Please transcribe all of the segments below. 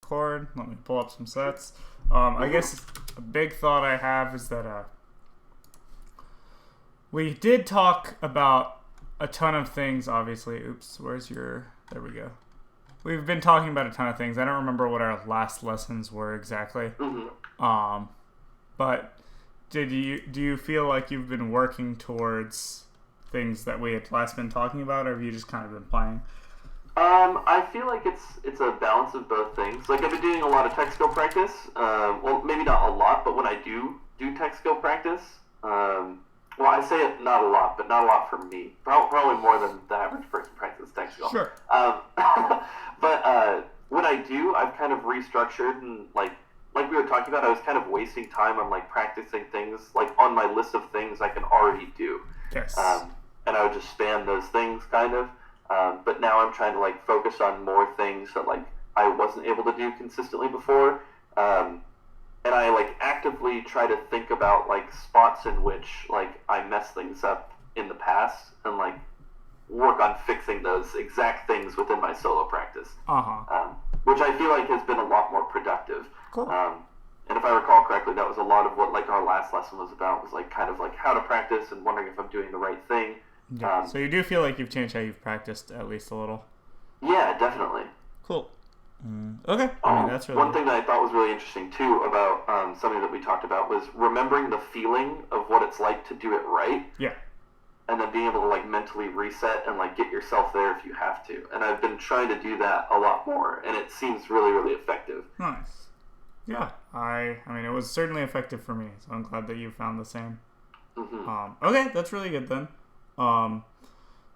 Discord. Let me pull up some sets. I guess a big thought I have is that we did talk about a ton of things, obviously. Oops, where's your... There we go. We've been talking about a ton of things. I don't remember what our last lessons were exactly. But do you feel like you've been working towards things that we had last been talking about, or have you just kind of been playing? I feel like it's a balance of both things. Like, I've been doing a lot of tech skill practice. Well, maybe not a lot, but when I do tech skill practice, well, I say it not a lot, but not a lot for me. Probably more than the average person practices tech skill. Sure. But when I do, I've kind of restructured, and like we were talking about, I was kind of wasting time on like practicing things like on my list of things I can already do. Yes. And I would just spam those things kind of. But now I'm trying to like focus on more things that like I wasn't able to do consistently before. And I like actively try to think about like spots in which like I mess things up in the past and like work on fixing those exact things within my solo practice. Which I feel like has been a lot more productive. Cool. And if I recall correctly, that was a lot of what like our last lesson was about, was like kind of like how to practice and wondering if I'm doing the right thing. Yeah. So you do feel like you've changed how you've practiced at least a little? Yeah, definitely. Cool. Okay. I mean, that's really... One thing that I thought was really interesting, too, about something that we talked about was remembering the feeling of what it's like to do it right. Yeah. And then being able to, like, mentally reset and, like, get yourself there if you have to. And I've been trying to do that a lot more, and it seems really, really effective. Nice. Yeah. I mean, it was certainly effective for me, so I'm glad that you found the same. Okay, that's really good, then.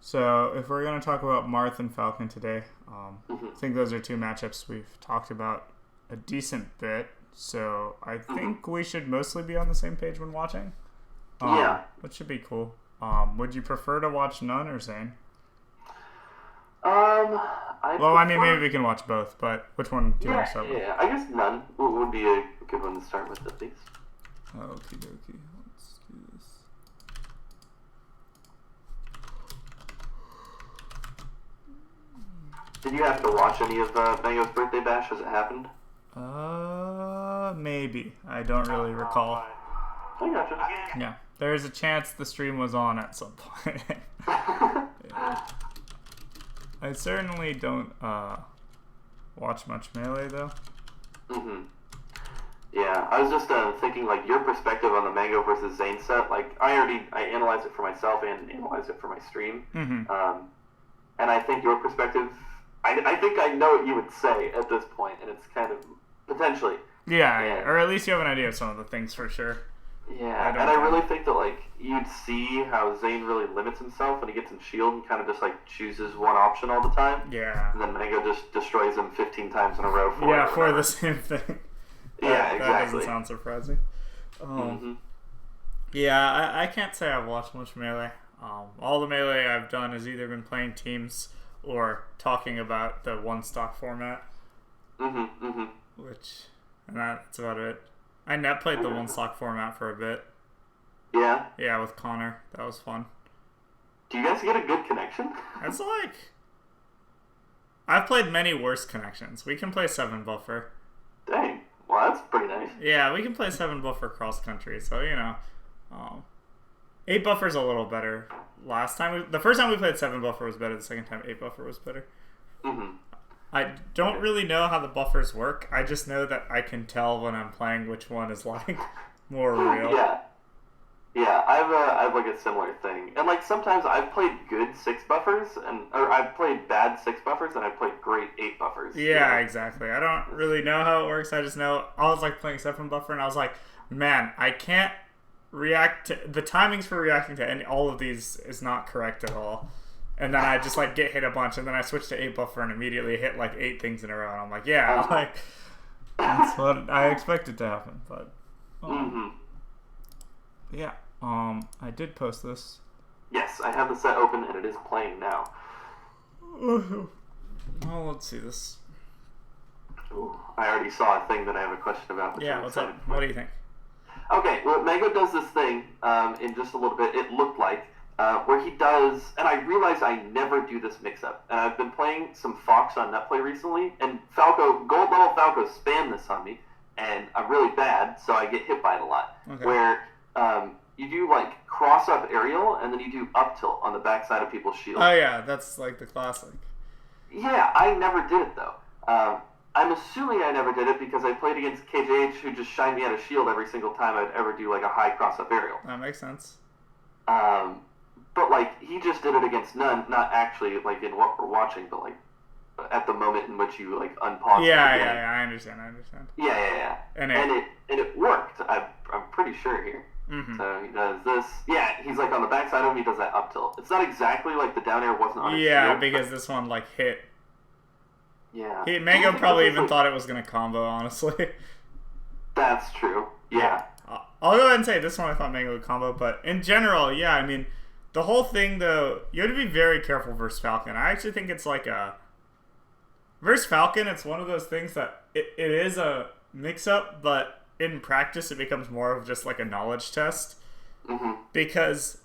So if we're going to talk about Marth and Falcon today, I think those are two matchups we've talked about a decent bit, so I think we should mostly be on the same page when watching. Yeah. Which should be cool. Would you prefer to watch none or Zane? I mean, maybe we can watch both, but which one do you want to start with? Yeah, I guess none would be a good one to start with, at least. Okie dokie. Let's do this. Did you have to watch any of Mango's birthday bash as it happened? Maybe. I don't really recall. I gotcha. Yeah. There's a chance the stream was on at some point. Yeah. I certainly don't watch much Melee, though. Yeah, I was just thinking, like, your perspective on the Mango versus Zane set. Like, I analyzed it for myself and analyzed it for my stream. And I think your perspective... I think I know what you would say at this point, and it's kind of potentially. Yeah, or at least you have an idea of some of the things for sure. Yeah, and I really think that like you'd see how Zane really limits himself when he gets in shield and kind of just like chooses one option all the time. Yeah. And then Mango just destroys him 15 times in a row for the same thing. Yeah, exactly. That doesn't sound surprising. Yeah, I can't say I've watched much Melee. All the Melee I've done has either been playing teams or talking about the one stock format. Which, and that's about it. I net played the one stock format for a bit. Yeah? Yeah, with Connor. That was fun. Do you guys get a good connection? It's like... I've played many worse connections. We can play 7 buffer. Dang. Well, that's pretty nice. Yeah, we can play 7 buffer cross country, so, you know. 8 buffer's a little better. The first time we played 7 buffer was better. The second time 8 buffer was better. I don't really know how the buffers work. I just know that I can tell when I'm playing which one is like more real. Yeah. I have like a similar thing, and like sometimes I've played good 6 buffers, or I've played bad 6 buffers, and I've played great 8 buffers. Yeah, exactly. I don't really know how it works. I just know I was like playing 7 buffer, and I was like, man, I can't react to the timings for reacting to all of these is not correct at all. And then I just like get hit a bunch, and then I switch to 8 buffer and immediately hit like 8 things in a row, and I'm like, yeah, like that's what I expected to happen. But yeah, I did post this. Yes, I have the set open and it is playing now. Oh, let's see this. Ooh, I already saw a thing that I have a question about. Yeah, what's up? What do you think? Okay, well, Mango does this thing in just a little bit. It looked like where he does, and I realize I never do this mix-up, and I've been playing some Fox on NetPlay recently, and Falco, gold level Falco spam this on me, and I'm really bad, so I get hit by it a lot. Okay. Where you do like cross-up aerial, and then you do up tilt on the backside of people's shields. Oh yeah, that's like the classic. Yeah, I never did it though. I'm assuming I never did it because I played against KJH, who just shined me out of shield every single time I'd ever do like a high cross-up aerial. That makes sense. But like he just did it against none, not actually like in what we're watching, but like at the moment in which you like unpause. Yeah, I understand. Yeah. And it worked. I'm pretty sure here. Mm-hmm. So he does this. Yeah, he's like on the backside of him. He does that up tilt. It's not exactly like the down air wasn't on his shield, because this one like hit. Yeah. Mango probably even thought it was gonna combo. Honestly. That's true. Yeah. I'll go ahead and say this one I thought Mango would combo, but in general, yeah, I mean, the whole thing though, you have to be very careful versus Falcon. I actually think it's like versus Falcon, it's one of those things that it is a mix-up, but in practice it becomes more of just like a knowledge test. Mm-hmm. Because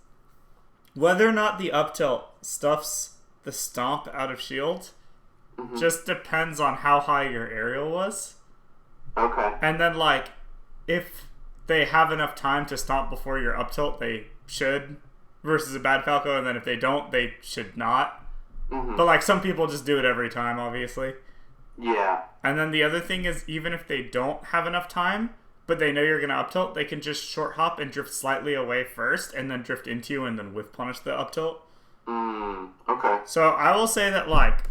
whether or not the up tilt stuffs the stomp out of shield just depends on how high your aerial was. Okay. And then like, if they have enough time to stomp before your up tilt, they should, versus a bad Falco, and then if they don't, they should not. Mm-hmm. But like, some people just do it every time, obviously. Yeah. And then the other thing is, even if they don't have enough time, but they know you're going to up tilt, they can just short hop and drift slightly away first, and then drift into you, and then whiff punish the up tilt. Okay. So I will say that like,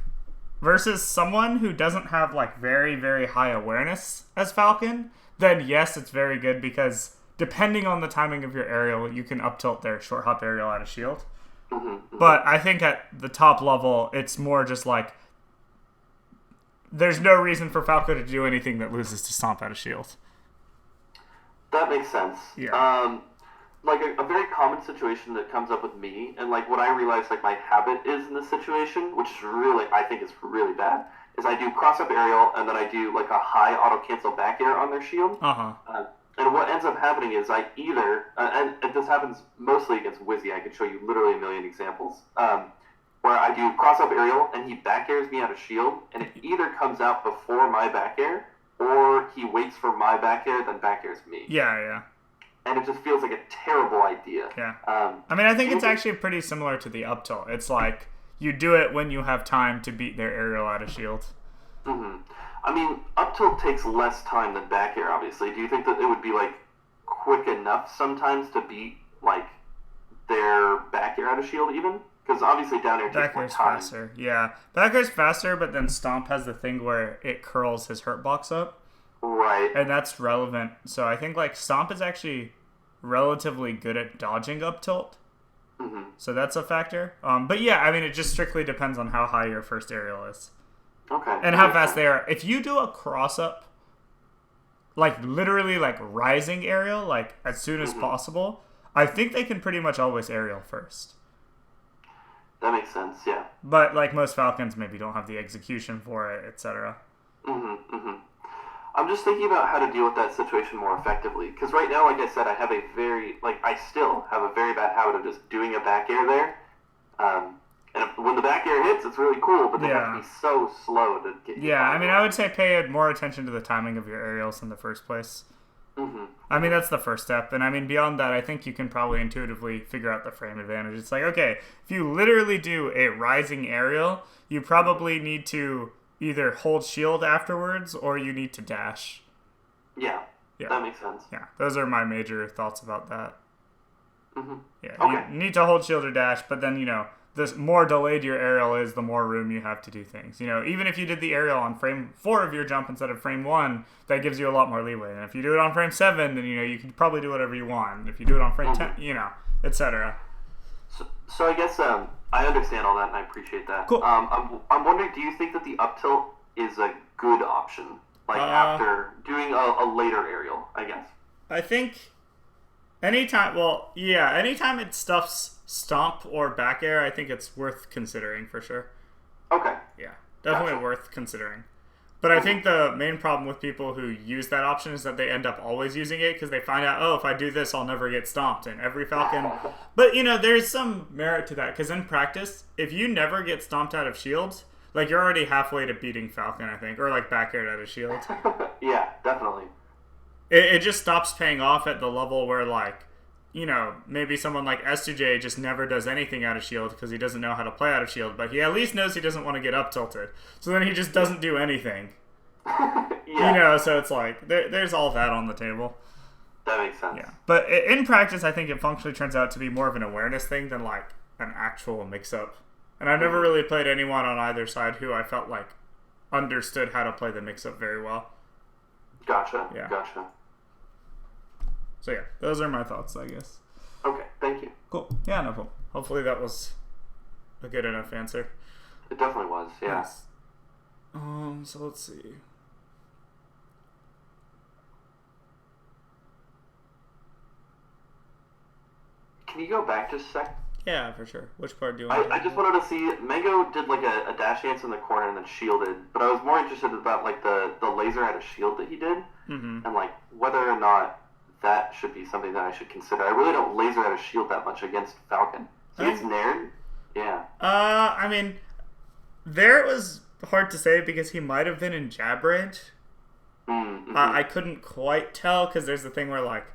versus someone who doesn't have like very, very high awareness as Falcon, then yes, it's very good because depending on the timing of your aerial, you can up tilt their short hop aerial out of shield. Mm-hmm. But I think at the top level, it's more just like, there's no reason for Falco to do anything that loses to stomp out of shield. That makes sense. Yeah. Like a very common situation that comes up with me, and like what I realize like my habit is in this situation, which is really, I think is really bad, is I do cross-up aerial, and then I do like a high auto-cancel back air on their shield. And what ends up happening is I either, and this happens mostly against Wizzy, I could show you literally a million examples, where I do cross-up aerial, and he back airs me out of shield, and it either comes out before my back air, or he waits for my back air, then back airs me. Yeah. And it just feels like a terrible idea. Yeah. I mean, I think it's actually pretty similar to the up tilt. It's like, you do it when you have time to beat their aerial out of shield. Mm-hmm. I mean, up tilt takes less time than back air, obviously. Do you think that it would be, like, quick enough sometimes to beat, like, their back air out of shield even? Because obviously down air takes more time. Faster, yeah. Back air's faster, but then Stomp has the thing where it curls his hurt box up. Right. And that's relevant. So I think, like, Stomp is actually relatively good at dodging up tilt. Mm-hmm. So that's a factor. But yeah, I mean, it just strictly depends on how high your first aerial is. Okay. And how fast they are. If you do a cross-up, like, literally, like, rising aerial, like, as soon as possible, I think they can pretty much always aerial first. That makes sense, yeah. But, like, most Falcons maybe don't have the execution for it, etc. I'm just thinking about how to deal with that situation more effectively. Because right now, like I said, I still have a very bad habit of just doing a back air there. And when the back air hits, it's really cool, but they have to be so slow to get you. Yeah, I mean, I would say pay more attention to the timing of your aerials in the first place. I mean, that's the first step. And I mean, beyond that, I think you can probably intuitively figure out the frame advantage. It's like, okay, if you literally do a rising aerial, you probably need to either hold shield afterwards or you need to dash. Yeah. That makes sense. Yeah, those are my major thoughts about that. Yeah, Okay. you need to hold shield or dash, but then, you know, the more delayed your aerial is, the more room you have to do things. You know, even if you did the aerial on frame 4 of your jump instead of frame 1, that gives you a lot more leeway. And if you do it on frame 7, then, you know, you can probably do whatever you want. If you do it on frame 10, you know, etc. So I guess I understand all that, and I appreciate that. Cool. I'm wondering, do you think that the up tilt is a good option? Like, after doing a later aerial, I guess. I think anytime it stuffs Stomp or back air, I think it's worth considering for sure. Okay. Yeah, definitely Gotcha. worth considering. But I think the main problem with people who use that option is that they end up always using it because they find out, oh, if I do this, I'll never get stomped. And every falcon... But, there's some merit to that because in practice, if you never get stomped out of shields, like, you're already halfway to beating falcon, I think. Or, like, back aired out of shield. Yeah, definitely. It just stops paying off at the level where, like, maybe someone like S2J just never does anything out of shield because he doesn't know how to play out of shield, but he at least knows he doesn't want to get up tilted. So then he just doesn't do anything. Yeah. So it's like, there's all that on the table. That makes sense. Yeah. But in practice, I think it functionally turns out to be more of an awareness thing than, like, an actual mix-up. And I've never really played anyone on either side who I felt like understood how to play the mix-up very well. Gotcha. Yeah. Gotcha. So yeah, those are my thoughts, I guess. Okay, thank you. Cool. Yeah, no problem. Hopefully that was a good enough answer. It definitely was, yeah. Nice. So let's see. Can you go back just a sec? Yeah, for sure. Which part do you want? I just wanted to see, Mango did like a dash dance in the corner and then shielded, but I was more interested about like the laser out of shield that he did, and like whether or not that should be something that I should consider. I really don't laser out of shield that much against Falcon. He gets nared? Yeah. I mean, there it was hard to say because he might have been in jab range. I couldn't quite tell because there's the thing where, like,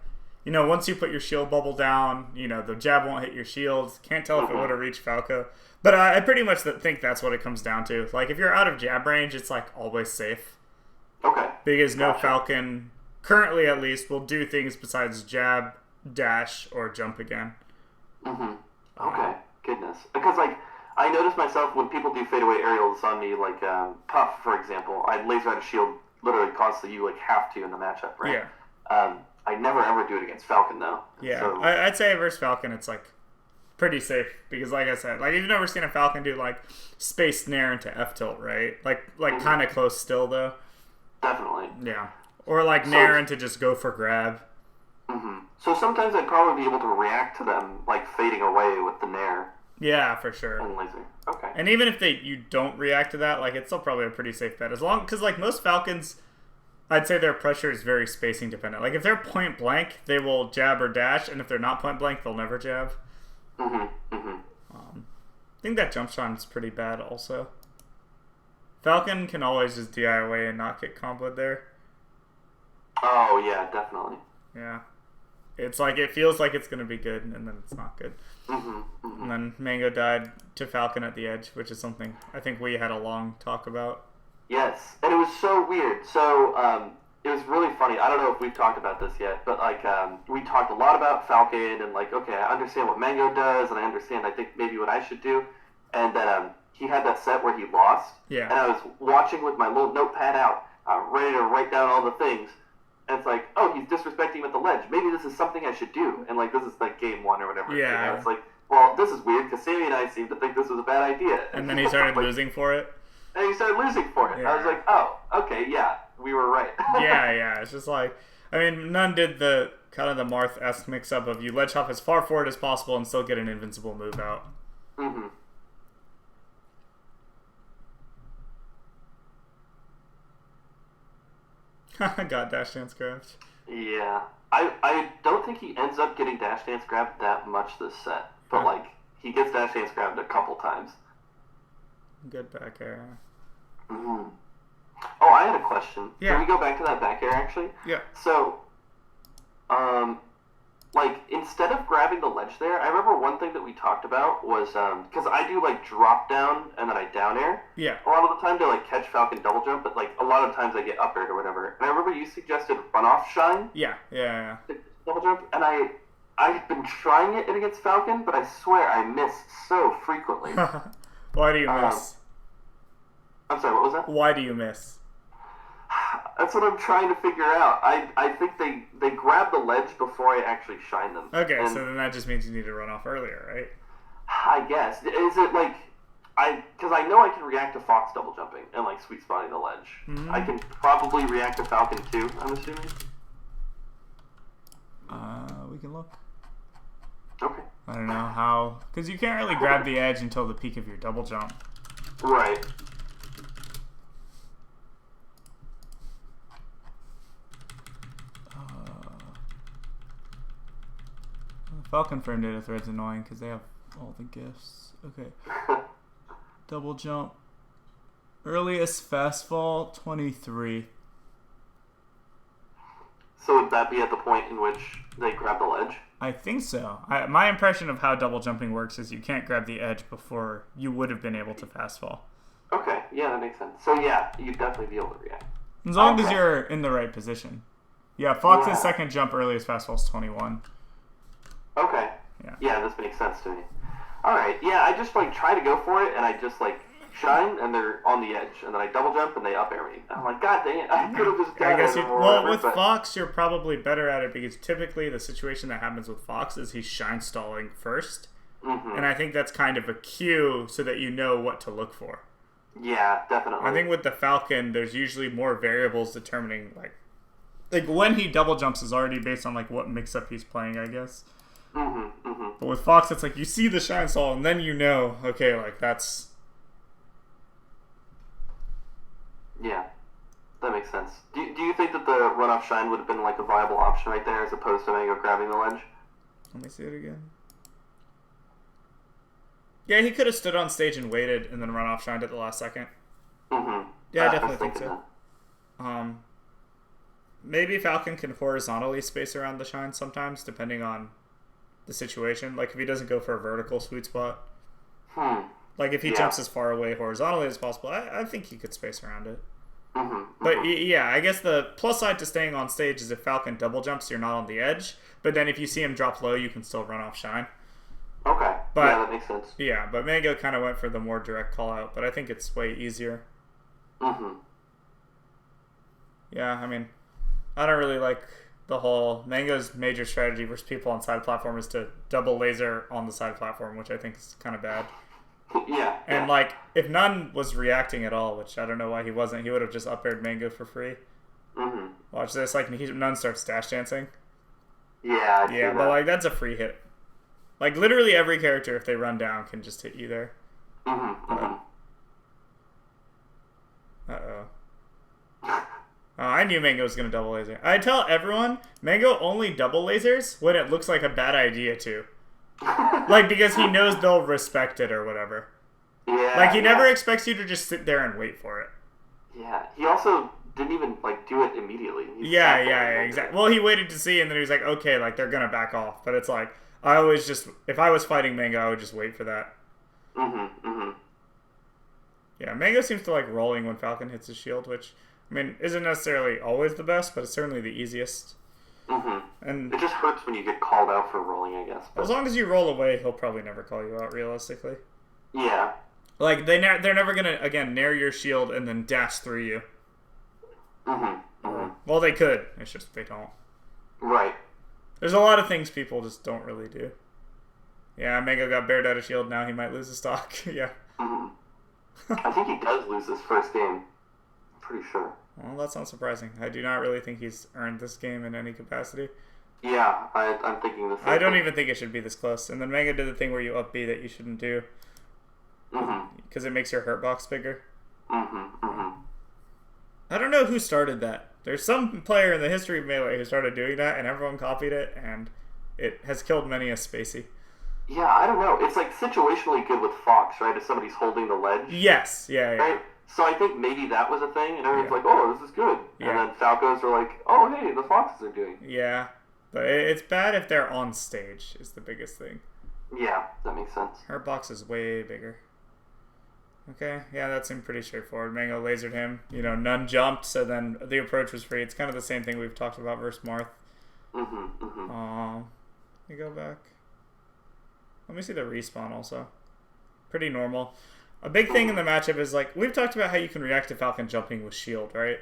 once you put your shield bubble down, the jab won't hit your shield. Can't tell if it would have reached Falco. But I pretty much think that's what it comes down to. Like, if you're out of jab range, it's, like, always safe. Okay. Because no Falcon, currently at least, will do things besides jab, dash, or jump again. Okay. Goodness. Because, like, I notice myself when people do fadeaway aerials on me, like Puff, for example, I laser out a shield literally constantly. You, like, have to in the matchup, right? Yeah. I never ever do it against Falcon, though. Yeah. So, I'd say versus Falcon, it's, like, pretty safe. Because, like I said, like, you've never seen a Falcon do, like, space snare into F-tilt, right? Like kind of close still, though. Definitely. Yeah. Or, like, nair into just go for grab. So sometimes I'd probably be able to react to them, like, fading away with the nair. Yeah, for sure. And laser. Okay. And even if you don't react to that, like, it's still probably a pretty safe bet. Because, like, most Falcons, I'd say their pressure is very spacing dependent. Like, if they're point blank, they will jab or dash, and if they're not point blank, they'll never jab. I think that jump shot is pretty bad also. Falcon can always just DI away and not get comboed there. Oh, yeah, definitely. Yeah. It's like, it feels like it's going to be good, and then it's not good. And then Mango died to Falcon at the edge, which is something I think we had a long talk about. Yes, and it was so weird. So, it was really funny. I don't know if we've talked about this yet, but, like, we talked a lot about Falcon, and, like, okay, I understand what Mango does, and I understand, I think, maybe what I should do. And then, he had that set where he lost. Yeah. And I was watching with my little notepad out, ready to write down all the things. And it's like, oh, he's disrespecting him at the ledge. Maybe this is something I should do. And, like, this is, like, game one or whatever. Yeah. And it's like, well, this is weird, because Sammy and I seem to think this was a bad idea. And then he started losing for it. And he started losing for it. Yeah. I was like, oh, okay, yeah, we were right. yeah. It's just like, I mean, none did the kind of the Marth-esque mix-up of you ledge hop as far forward as possible and still get an invincible move out. Got dash dance grabbed. Yeah. I don't think he ends up getting dash dance grabbed that much this set. But, like, he gets dash dance grabbed a couple times. Good back air. Oh, I had a question. Yeah. Can we go back to that back air, actually? Yeah. So, like, instead of grabbing the ledge there, I remember one thing that we talked about was, because I do, like, drop down and then I down air. Yeah. A lot of the time to, like, catch Falcon double jump, but, like, a lot of times I get up aired or whatever. And I remember you suggested runoff shine. Yeah. Double jump, and I've been trying it against Falcon, but I swear I miss so frequently. Why do you miss? I'm sorry, what was that? Why do you miss? That's what I'm trying to figure out. I think they grab the ledge before I actually shine them. Okay, so then that just means you need to run off earlier, right? I guess. Is it like... Because I know I can react to Fox double jumping and, like, sweet spotting the ledge. I can probably react to Falcon too, I'm assuming. We can look. Okay. I don't know how... Because you can't really grab the edge until the peak of your double jump. Right. Falcon frame data thread's annoying because they have all the gifts. Okay. Double jump. Earliest fast fall, 23. So would that be at the point in which they grab the ledge? I think so. My impression of how double jumping works is you can't grab the edge before you would have been able to fast fall. Okay, yeah, that makes sense. So yeah, you'd definitely be able to react. As long as you're in the right position. Yeah, Fox's second jump earliest fast fall is 21. Okay. Yeah, this makes sense to me. Alright, yeah, I just like try to go for it and I just like shine and they're on the edge and then I double jump and they up air me. I'm like, god dang it, I could have just done it. With Fox you're probably better at it because typically the situation that happens with Fox is he's shine stalling first. Mm-hmm. And I think that's kind of a cue so that you know what to look for. Yeah, definitely. I think with the Falcon there's usually more variables determining like when he double jumps is already based on like what mix up he's playing, I guess. Mm-hmm, mm-hmm. But with Fox it's like you see the shine stall and then you know, okay, like that's... Yeah, that makes sense. Do you think that the runoff shine would have been like a viable option right there as opposed to Mango grabbing the ledge? Let me see it again. Yeah, he could have stood on stage and waited and then runoff shined at the last second. Mm-hmm. Yeah, I definitely think so. Maybe Falcon can horizontally space around the shine sometimes, depending on the situation. Like if he doesn't go for a vertical sweet spot. Like if he jumps as far away horizontally as possible, I think he could space around it. Mm-hmm, but yeah, I guess the plus side to staying on stage is if Falcon double jumps, you're not on the edge. But then if you see him drop low, you can still run off shine. Okay. But, yeah, that makes sense. Yeah, but Mango kind of went for the more direct call out, but I think it's way easier. Mm-hmm. Yeah, I mean, I don't really like the whole... Mango's major strategy versus people on side platform is to double laser on the side platform, which I think is kind of bad. Yeah. And, like, if none was reacting at all, which I don't know why he wasn't, he would have just up-aired Mango for free. Mm-hmm. Watch this, like, none starts dash dancing. Yeah, yeah, but, like, that's a free hit. Like, literally every character, if they run down, can just hit you there. Mm-hmm. Uh-oh. I knew Mango was going to double laser. I tell everyone, Mango only double lasers when it looks like a bad idea to. Like, because he knows they'll respect it or whatever. Yeah. Like, he never expects you to just sit there and wait for it. Yeah. He also didn't even, like, do it immediately. Yeah, exactly. Well, he waited to see, and then he was like, okay, like, they're going to back off. But it's like, I always just, if I was fighting Mango, I would just wait for that. Mm-hmm, mm-hmm. Yeah, Mango seems to like rolling when Falcon hits his shield, which, I mean, isn't necessarily always the best, but it's certainly the easiest. Mm-hmm. And it just hurts when you get called out for rolling, I guess. But... as long as you roll away, he'll probably never call you out, realistically. Yeah. Like, they're never going to, again, nair your shield and then dash through you. Mm-hmm, mm-hmm. Well, they could. It's just they don't. Right. There's a lot of things people just don't really do. Yeah, Mango got bared out of shield, now he might lose his stock. Yeah. Mm-hmm. I think he does lose his first game. I'm pretty sure. Well, that's not surprising. I do not really think he's earned this game in any capacity. Yeah, I'm thinking the same I don't even think it should be this close. And then Mango did the thing where you up B that you shouldn't do. Because it makes your hurt box bigger. I don't know who started that. There's some player in the history of Melee who started doing that, and everyone copied it, and it has killed many a Spacey. Yeah, I don't know. It's like situationally good with Fox, right? If somebody's holding the ledge. Yes, yeah. Right? So I think maybe that was a thing, and everyone's like, oh, this is good. Yeah. And then Falcos are like, oh, hey, the Foxes are doing. Yeah, but it's bad if they're on stage, is the biggest thing. Yeah, that makes sense. Her box is way bigger. Okay, yeah, that seemed pretty straightforward. Mango lasered him. You know, none jumped, so then the approach was free. It's kind of the same thing we've talked about versus Marth. Let me go back. Let me see the respawn also. Pretty normal. A big thing in the matchup is, like, we've talked about how you can react to Falcon jumping with shield, right?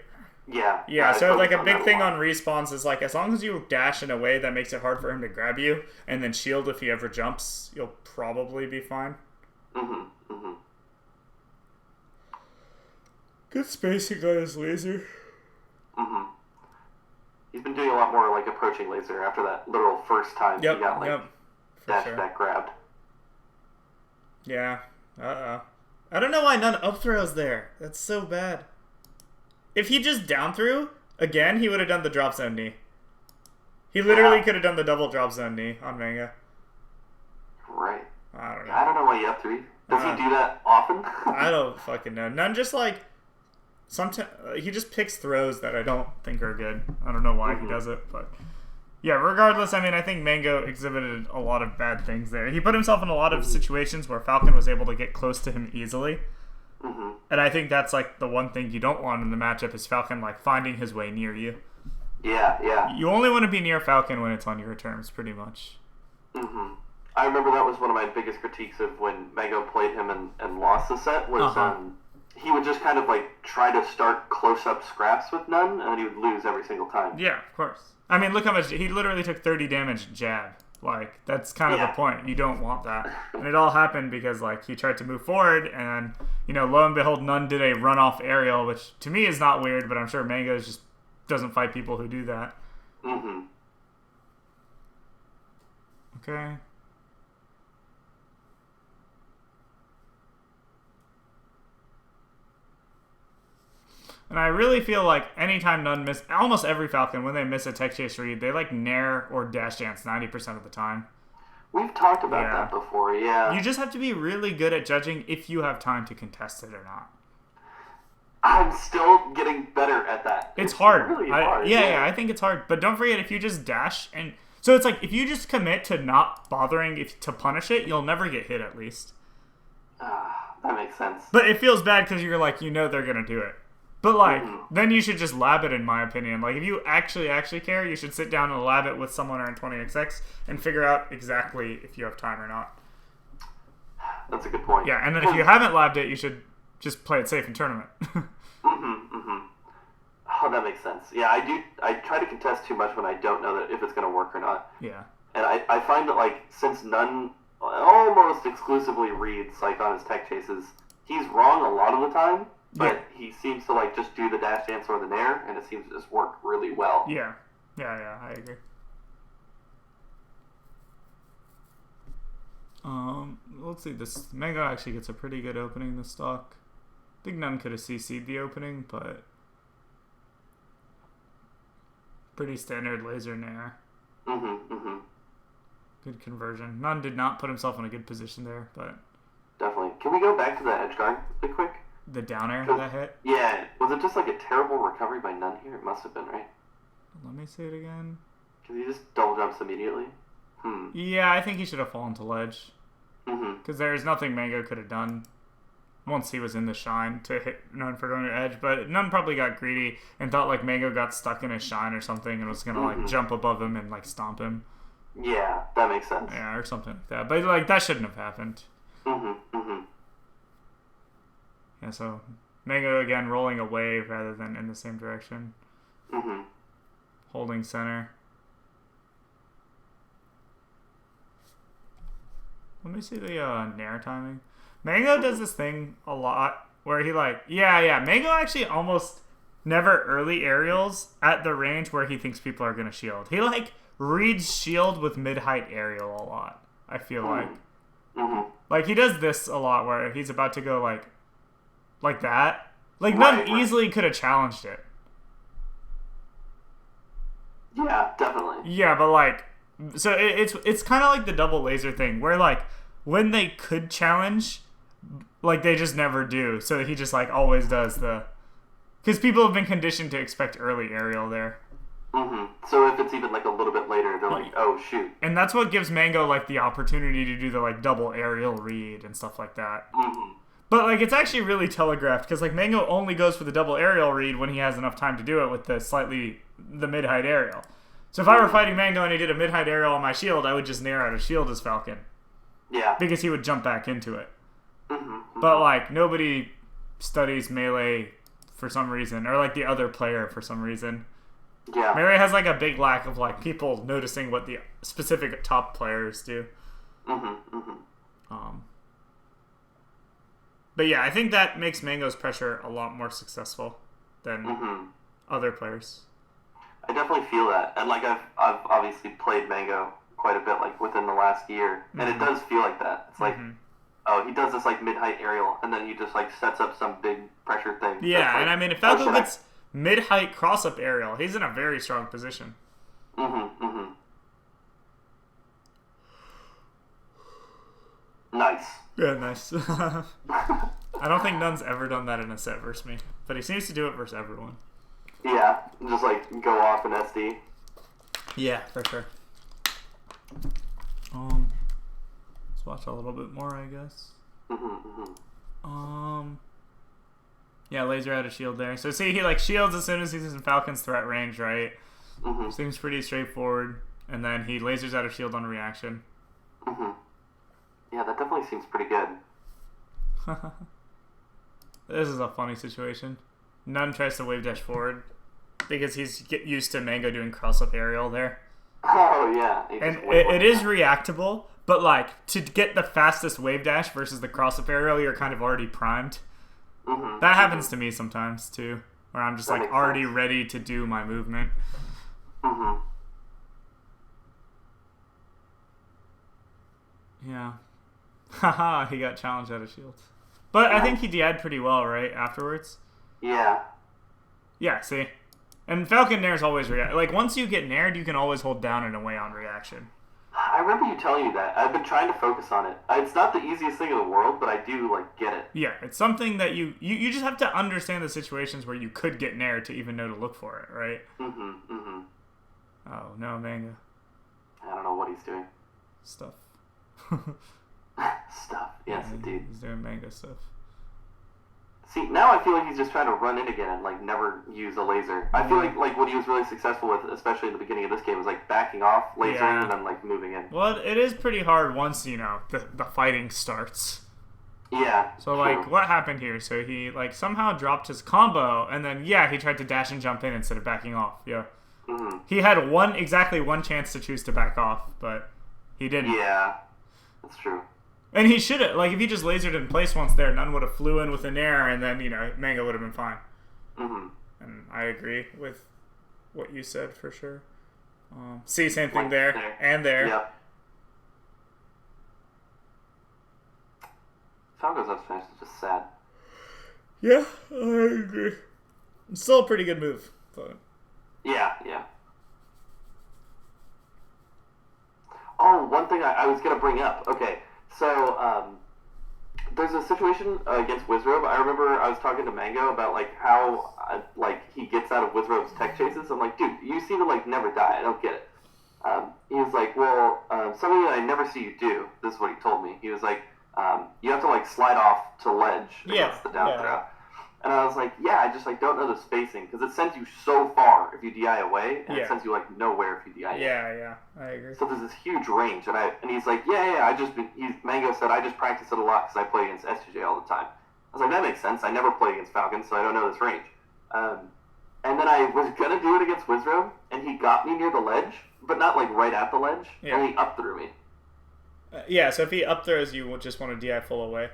Yeah. Yeah, so, like, a big thing on respawns is, like, as long as you dash in a way that makes it hard for him to grab you, and then shield if he ever jumps, you'll probably be fine. Good spacing on his laser. He's been doing a lot more, like, approaching laser after that literal first time he got, like, dash back grabbed. Yeah. Uh-oh. I don't know why none up throws there. That's so bad. If he just down threw, again, he would have done the drop zone knee. He literally could have done the double drop zone knee on Manga. Right. I don't know. I don't know what you up to. Does he do that often? I don't fucking know. None just like sometimes he just picks throws that I don't think are good. I don't know why he does it, but yeah. Regardless, I mean, I think Mango exhibited a lot of bad things there. He put himself in a lot of situations where Falcon was able to get close to him easily. And I think that's like the one thing you don't want in the matchup is Falcon like finding his way near you. Yeah. You only want to be near Falcon when it's on your terms, pretty much. I remember that was one of my biggest critiques of when Mango played him and lost the set was he would just kind of like try to start close-up scraps with None, and then he would lose every single time. Yeah, of course. I mean, look how much he literally took 30 damage jab. Like that's kind of the point. You don't want that, and it all happened because like he tried to move forward, and lo and behold, None did a run-off aerial, which to me is not weird, but I'm sure Mango just doesn't fight people who do that. Okay. And I really feel like anytime None miss, almost every Falcon, when they miss a tech chase read, they like nair or dash dance 90% of the time. We've talked about that before, yeah. You just have to be really good at judging if you have time to contest it or not. I'm still getting better at that. It's hard. Really hard. Yeah, I think it's hard. But don't forget, if you just dash and... So it's like, if you just commit to not bothering to punish it, you'll never get hit at least. That makes sense. But it feels bad because you're like, they're going to do it. But like, then you should just lab it, in my opinion. Like, if you actually care, you should sit down and lab it with someone in 20XX and figure out exactly if you have time or not. That's a good point. Yeah, and then if you haven't labbed it, you should just play it safe in tournament. Oh, that makes sense. Yeah, I try to contest too much when I don't know that if it's going to work or not. Yeah. And I find that, like, since None almost exclusively reads, like, on his tech chases, he's wrong a lot of the time. But he seems to like just do the dash dance or the nair, and it seems to just work really well. Yeah, I agree. Let's see. This Mango actually gets a pretty good opening. The stock. I think None could have CC'd the opening, but pretty standard laser nair. Good conversion. None did not put himself in a good position there, but definitely. Can we go back to the edge guard really quick? The downer that hit? Yeah. Was it just like a terrible recovery by None here? It must have been, right? Let me say it again. Because he just double jumps immediately. Yeah, I think he should have fallen to ledge. Because there's nothing Mango could have done once he was in the shine to hit None for going to edge. But None probably got greedy and thought like Mango got stuck in his shine or something and was going to like jump above him and like stomp him. Yeah, that makes sense. Yeah, or something like that. But like that shouldn't have happened. Yeah, so Mango again rolling away rather than in the same direction. Holding center. Let me see the nair timing. Mango does this thing a lot where he like, Mango actually almost never early aerials at the range where he thinks people are going to shield. He like reads shield with mid-height aerial a lot, I feel like. Like he does this a lot where he's about to go like that. Like None easily could have challenged it. Yeah, definitely. Yeah, but like, so it's kind of like the double laser thing where like when they could challenge, like they just never do. So he just like always does because people have been conditioned to expect early aerial there. So if it's even like a little bit later, they're like, oh shoot. And that's what gives Mango like the opportunity to do the like double aerial read and stuff like that. But like it's actually really telegraphed because like Mango only goes for the double aerial read when he has enough time to do it with the mid-height aerial. So if I were fighting Mango and he did a mid-height aerial on my shield, I would just nair out a shield as Falcon. Yeah. Because he would jump back into it. But like nobody studies melee for some reason, or like the other player for some reason. Yeah. Melee has like a big lack of like people noticing what the specific top players do. But yeah, I think that makes Mango's pressure a lot more successful than other players. I definitely feel that, and like I've obviously played Mango quite a bit, like within the last year, and it does feel like that. It's like, oh, he does this like mid-height aerial, and then he just like sets up some big pressure thing. Yeah, like, and I mean, if Falco gets mid-height cross-up aerial, he's in a very strong position. Nice. Yeah, nice. I don't think Nunn's ever done that in a set versus me, but he seems to do it versus everyone. Yeah, just like go off in SD. Yeah, for sure. Let's watch a little bit more, I guess. Yeah, laser out of shield there. So see, he like shields as soon as he's in Falcon's threat range, right? Seems pretty straightforward. And then he lasers out of shield on reaction. Yeah, that definitely seems pretty good. This is a funny situation. Nunn tries to wave dash forward because he's used to Mango doing cross-up aerial there. Oh, yeah. And it is reactable, but like to get the fastest wave dash versus the cross-up aerial, you're kind of already primed. That happens to me sometimes too, where I'm just That like makes already sense. ready to do my movement. Yeah. Haha, he got challenged out of shield. But I think he DI'd pretty well, right, afterwards? Yeah. Yeah, see? And Falcon Nair's always react. Like, once you get Naired, you can always hold down and away on reaction. I remember you telling me that. I've been trying to focus on it. It's not the easiest thing in the world, but I do, like, get it. Yeah, it's something that you just have to understand the situations where you could get Naired to even know to look for it, right? Oh, no, Manga. I don't know what he's doing. Stuff. Stuff. Yes, indeed. He's doing Manga stuff. See, now I feel like he's just trying to run in again and, like, never use a laser. I feel like what he was really successful with, especially in the beginning of this game, was, like, backing off, lasering, and then, like, moving in. Well, it is pretty hard once, you know, the fighting starts. Yeah. So, like, what happened here? So he, like, somehow dropped his combo, and then, yeah, he tried to dash and jump in instead of backing off. Yeah. He had exactly one chance to choose to back off, but he didn't. Yeah, that's true. And he should have, like, if he just lasered in place once there, Nunn would have flew in with an air, and then, you know, Manga would have been fine. And I agree with what you said, for sure. See, same thing there, and there. Yep. Falco's up smash is just sad. Yeah, I agree. It's still a pretty good move, but... Yeah. Oh, one thing I was going to bring up. Okay, so there's a situation against Wizrobe. I remember I was talking to Mango about like how he gets out of Wizrobe's tech chases. I'm like, dude, you seem to like never die. I don't get it. He was like, well, something that I never see you do. This is what he told me. He was like, you have to like slide off to ledge against the down throw. And I was like, yeah, I just like don't know the spacing because it sends you so far if you DI away, and it sends you like nowhere if you DI in. Yeah, I agree. So there's this huge range, and he's like, Mango said I just practice it a lot because I play against SGJ all the time. I was like, that makes sense. I never play against Falcon, so I don't know this range. And then I was gonna do it against Wizrobe, and he got me near the ledge, but not like right at the ledge, and he up threw me. So if he up throws, you will just want to DI full away.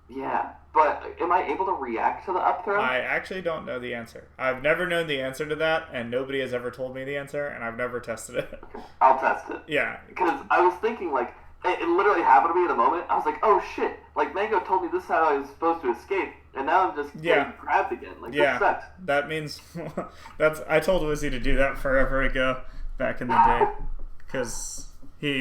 Yeah, but am I able to react to the up throw? I actually don't know the answer. I've never known the answer to that, and nobody has ever told me the answer, and I've never tested it. Okay, I'll test it. Yeah. Because I was thinking, like, it literally happened to me in the moment. I was like, oh shit, like, Mango told me this is how I was supposed to escape, and now I'm just getting grabbed again. Like, this sucks. That means, I told Wizzy to do that forever ago, back in the day. Because...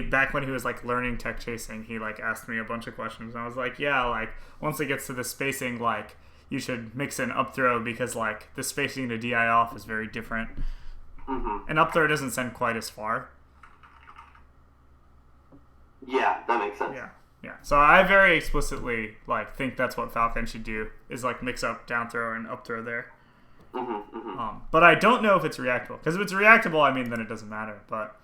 back when he was like learning tech chasing, he like asked me a bunch of questions, and I was like, yeah, like once it gets to the spacing, like you should mix in up throw because like the spacing to DI off is very different. And up throw doesn't send quite as far. Yeah, that makes sense. Yeah. So I very explicitly like think that's what Falcon should do is like mix up down throw and up throw there. But I don't know if it's reactable because if it's reactable, I mean then it doesn't matter, but.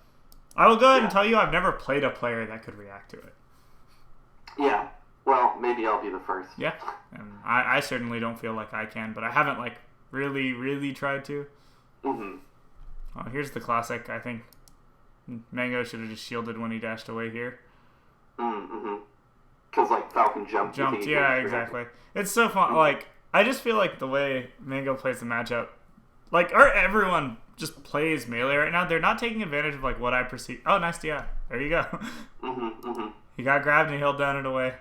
I will go ahead and tell you I've never played a player that could react to it. Yeah. Well, maybe I'll be the first. Yeah. And I certainly don't feel like I can, but I haven't like really tried to. Here's the classic. I think Mango should have just shielded when he dashed away here. Because like Falcon jumped. Yeah, exactly. It's so fun. Like I just feel like the way Mango plays the matchup, like everyone just plays melee right now. They're not taking advantage of like what I perceive. Oh, nice DI. There you go. He got grabbed and he held down and away.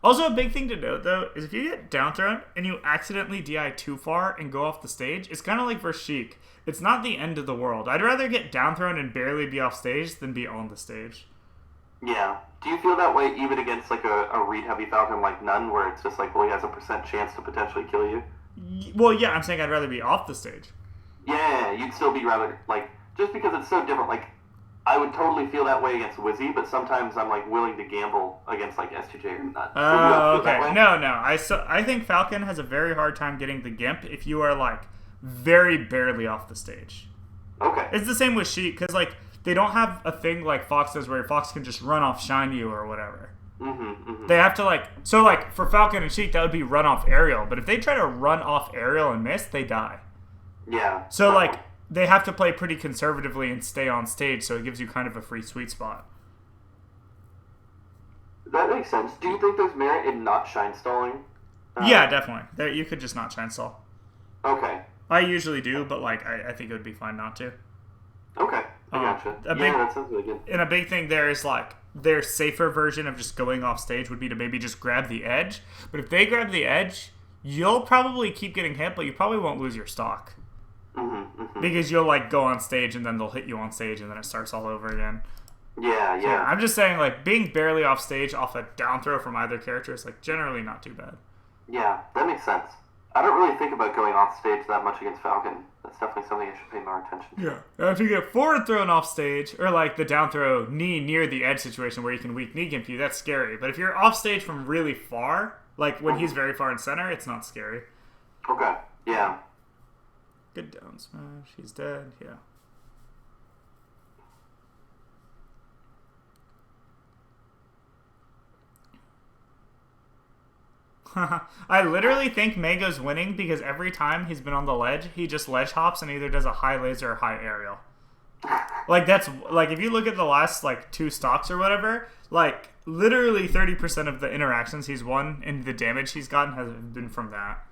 Also, a big thing to note though is if you get down thrown and you accidentally DI too far and go off the stage, it's kind of like for Sheik. It's not the end of the world. I'd rather get down thrown and barely be off stage than be on the stage. Yeah, Do you feel that way even against like a read heavy falcon like None, where it's just like, well, he has a % chance to potentially kill you? Well, yeah, I'm saying I'd rather be off the stage. Yeah, you'd still be rather like, just because it's so different. Like, I would totally feel that way against Wizzy, but sometimes I'm like willing to gamble against like S2J or None. Oh, okay. No. I think Falcon has a very hard time getting the Gimp if you are like very barely off the stage. Okay. It's the same with Sheik, because like they don't have a thing like Fox does where Fox can just run off shine you or whatever. They have to like, so like for Falcon and Sheik that would be run off aerial, but if they try to run off aerial and miss, they die. Yeah. So like they have to play pretty conservatively and stay on stage, so it gives you kind of a free sweet spot. That makes sense. Do you think there's merit in not shine stalling? Yeah, definitely. You could just not shine stall. Okay. I usually do, but like I think it would be fine not to. Okay, I gotcha. That sounds really good. And a big thing there is like their safer version of just going off stage would be to maybe just grab the edge. But if they grab the edge, you'll probably keep getting hit, but you probably won't lose your stock. Because you'll like go on stage and then they'll hit you on stage and then it starts all over again. Yeah. So, I'm just saying like being barely off stage off a down throw from either character is like generally not too bad. Yeah, that makes sense. I don't really think about going off stage that much against Falcon. That's definitely something I should pay more attention to. Yeah. Now, if you get forward thrown off stage, or like the down throw knee near the edge situation where you can weak knee gimp you, that's scary. But if you're off stage from really far, like when he's very far in center, it's not scary. Okay. Yeah. Good down smash. He's dead. Yeah. I literally think Mango's winning because every time he's been on the ledge, he just ledge hops and either does a high laser or high aerial. Like that's like if you look at the last like 2 stocks or whatever, like literally 30% of the interactions he's won and the damage he's gotten has been from that.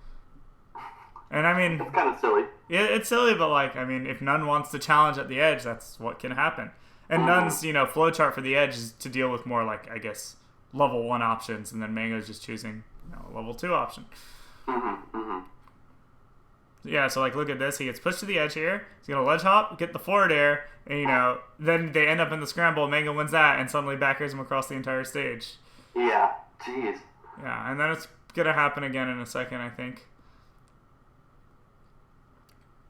And I mean, it's kind of silly. Yeah, it's silly, but like I mean, if None wants to challenge at the edge, that's what can happen. And Nune's flowchart for the edge is to deal with more like I guess level 1 options, and then Mango's just choosing level 2 option. Yeah, so like look at this. He gets pushed to the edge here. He's gonna ledge hop, get the forward air, and then they end up in the scramble. Mango wins that, and suddenly back airs him across the entire stage. Yeah, jeez. Yeah, and then it's gonna happen again in a second, I think.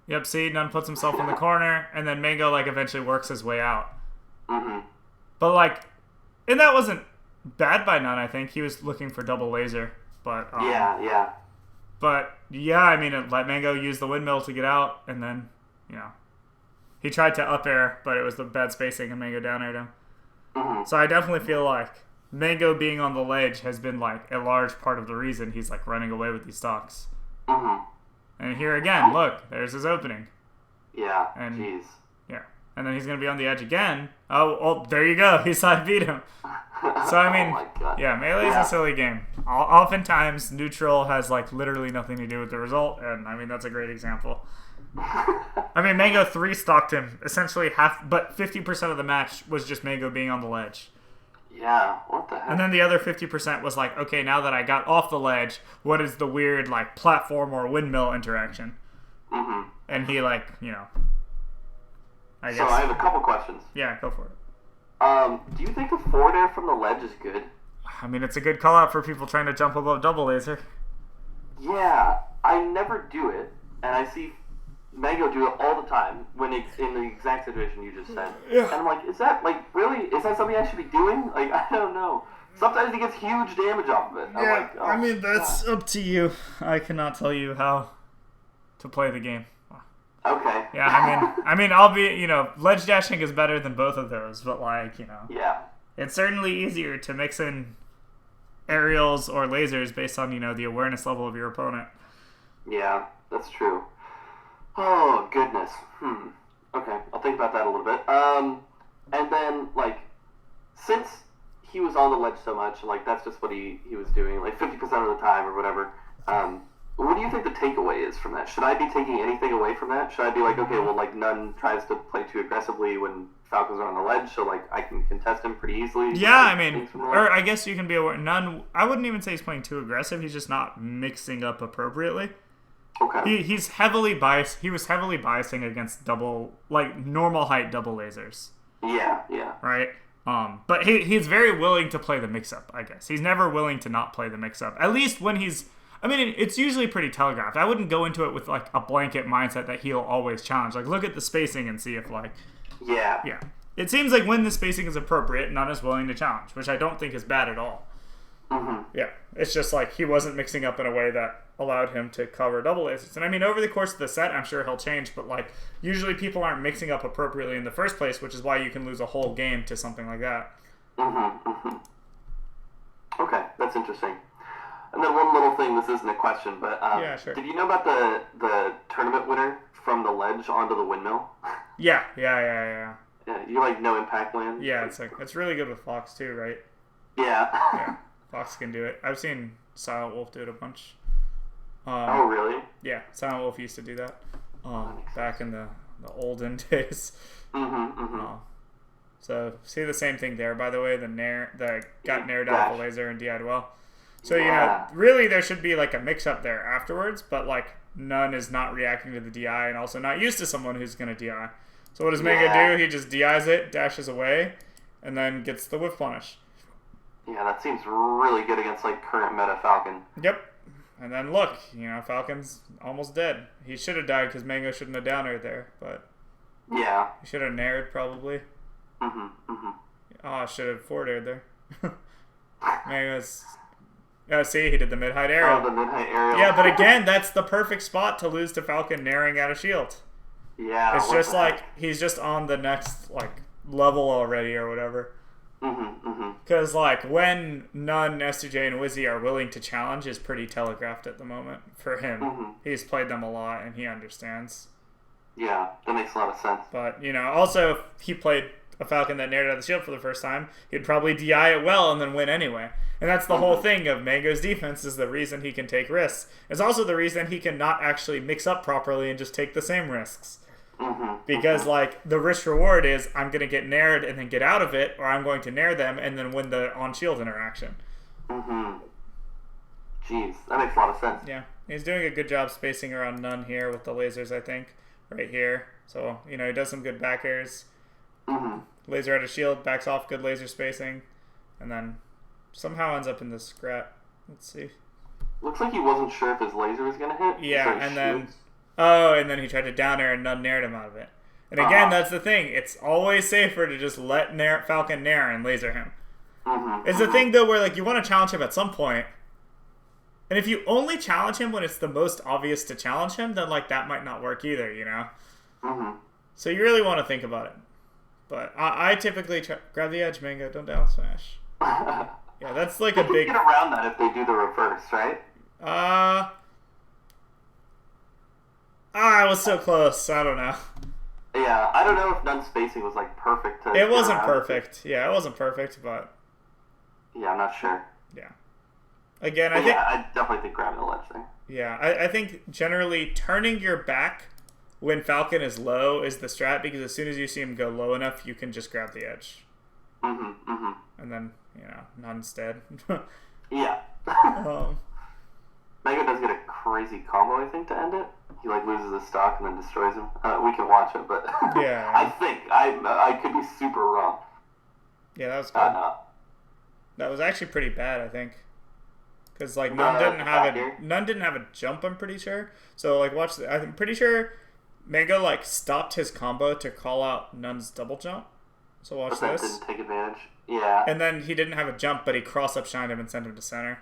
Yep, see, None puts himself in the corner, and then Mango like eventually works his way out. But like, and that wasn't bad by None. I think he was looking for double laser, but yeah. But yeah, I mean, it let Mango use the windmill to get out, and then he tried to up air, but it was the bad spacing, and Mango down aired him. So I definitely feel like Mango being on the ledge has been like a large part of the reason he's like running away with these stocks. And here again, look, there's his opening. Yeah. And jeez. Yeah, and then he's gonna be on the edge again. Oh, there you go. He side beat him. So I mean, yeah, Melee's a silly game. Oftentimes, neutral has like literally nothing to do with the result, and I mean that's a great example. I mean, Mango 3-stocked him essentially half, but 50% of the match was just Mango being on the ledge. Yeah, what the heck? And then the other 50% was like, okay, now that I got off the ledge, what is the weird like platform or windmill interaction? And he like, I guess. So I have a couple questions. Yeah, go for it. Do you think the forward air from the ledge is good? I mean, it's a good call out for people trying to jump above double laser. Yeah, I never do it, and I see Mango do it all the time when it's in the exact situation you just said. Yeah. And I'm like, is that like really? Is that something I should be doing? Like, I don't know. Sometimes he gets huge damage off of it. I'm like, oh, I mean that's up to you. I cannot tell you how to play the game. Okay. Yeah, I mean, I'll be, ledge dashing is better than both of those, but like, Yeah. It's certainly easier to mix in aerials or lasers based on, the awareness level of your opponent. Yeah, that's true. Oh, goodness. Okay, I'll think about that a little bit. And then, like, since he was on the ledge so much, like, that's just what he was doing, like, 50% of the time or whatever, what do you think the takeaway is from that? Should I be taking anything away from that? Should I be like, okay, well, like, None tries to play too aggressively when Falcons are on the ledge, so, like, I can contest him pretty easily? Yeah, I mean, or I guess you can be aware. None, I wouldn't even say he's playing too aggressive. He's just not mixing up appropriately. Okay. He's heavily biased. He was heavily biasing against normal height double lasers. Yeah. Right? But he's very willing to play the mix-up, I guess. He's never willing to not play the mix-up. At least when he's... I mean, it's usually pretty telegraphed. I wouldn't go into it with, like, a blanket mindset that he'll always challenge. Like, look at the spacing and see if, like... Yeah. Yeah. It seems like when the spacing is appropriate, none is willing to challenge, which I don't think is bad at all. Mm-hmm. Yeah. It's just, like, he wasn't mixing up in a way that allowed him to cover double lasers. And, I mean, over the course of the set, I'm sure he'll change, but, like, usually people aren't mixing up appropriately in the first place, which is why you can lose a whole game to something like that. Mm-hmm. Mm-hmm. Okay, that's interesting. And then one little thing, this isn't a question, but yeah, sure. Did you know about the tournament winner from the ledge onto the windmill? Yeah. Yeah, you like no impact land? Yeah, it's really good with Fox too, right? Yeah. Yeah, Fox can do it. I've seen Silent Wolf do it a bunch. Oh, really? Yeah, Silent Wolf used to do that back in the olden days. Mm-hmm, mm-hmm. So, see the same thing there, by the way, the got nared out of the laser and DI'd well. So, you know, really there should be like a mix-up there afterwards, but like none is not reacting to the DI and also not used to someone who's going to DI. So what does Mega do? He just DIs it, dashes away, and then gets the whiff punish. Yeah, that seems really good against like current meta Falcon. Yep. And then look, you know, Falcon's almost dead. He should have died because Mango shouldn't have down aired there, but yeah, he should have nared probably. Mm-hmm, mm-hmm. Oh, should have forward aired there. Mango's... Oh, see, he did the mid-height aerial. Oh, the mid-height aerial. Yeah, but again, that's the perfect spot to lose to Falcon naring out of shield. Yeah. It's just like, he's just on the next, like, level already or whatever. Mm-hmm, mm-hmm. Because, like, when Nun, STJ, and Wizzy are willing to challenge is pretty telegraphed at the moment for him. Mm-hmm. He's played them a lot, and he understands. Yeah, that makes a lot of sense. But, you know, also, if he played a Falcon that nared out of the shield for the first time, he'd probably DI it well and then win anyway. And that's the whole thing of Mango's defense is the reason he can take risks. It's also the reason he can not actually mix up properly and just take the same risks. Mm-hmm. Because, like, the risk-reward is I'm going to get nared and then get out of it, or I'm going to nair them and then win the on-shield interaction. Mm-hmm. Jeez, that makes a lot of sense. Yeah. He's doing a good job spacing around Nun here with the lasers, I think, right here. So, you know, he does some good back airs. Mm-hmm. Laser out of shield, backs off, good laser spacing, and then somehow ends up in the scrap. Let's see. Looks like he wasn't sure if his laser was going to hit. Yeah, and then he tried to down air and Nun nared him out of it. And again, that's the thing. It's always safer to just let Falcon nair and laser him. Mm-hmm. It's the thing, though, where like you want to challenge him at some point. And if you only challenge him when it's the most obvious to challenge him, then like that might not work either, you know? Mm-hmm. So you really want to think about it. But I typically grab the edge, Mango. Don't down smash. Yeah, that's like a big... get around that if they do the reverse, right? I was so close. I don't know. Yeah, I don't know if Nun's spacing was like perfect. It wasn't perfect. Yeah, it wasn't perfect, but... Yeah, I'm not sure. Yeah. Again, I definitely think grabbing the ledge there. Yeah, I think generally turning your back when Falcon is low is the strat, because as soon as you see him go low enough, you can just grab the edge. Mm-hmm, mm-hmm. And then, you know, Nun's dead. Yeah. Mega does get a crazy combo, I think, to end it. He like loses his stock and then destroys him. We can watch it, but yeah, I think I could be super wrong. Yeah, that was good. That was actually pretty bad, I think, because like Nun didn't have a jump. I'm pretty sure. So like, watch. I'm pretty sure Mega like stopped his combo to call out Nun's double jump. So watch this. Didn't take advantage. Yeah. And then he didn't have a jump, but he cross-up shined him and sent him to center.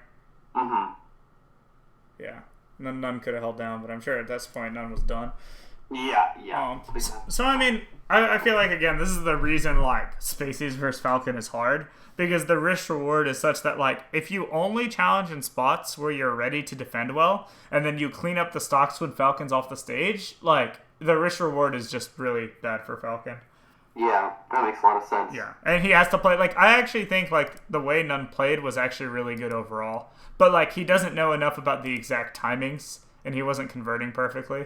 Mm-hmm. Yeah. And then Nun could have held down, but I'm sure at this point Nun was done. Yeah. So I mean, I feel like again, this is the reason like Spacies versus Falcon is hard, because the risk reward is such that like if you only challenge in spots where you're ready to defend well, and then you clean up the stocks when Falcon's off the stage, like the risk reward is just really bad for Falcon. Yeah, that makes a lot of sense. Yeah, and he has to play, like, I actually think, like, the way Nun played was actually really good overall. But, like, he doesn't know enough about the exact timings, and he wasn't converting perfectly.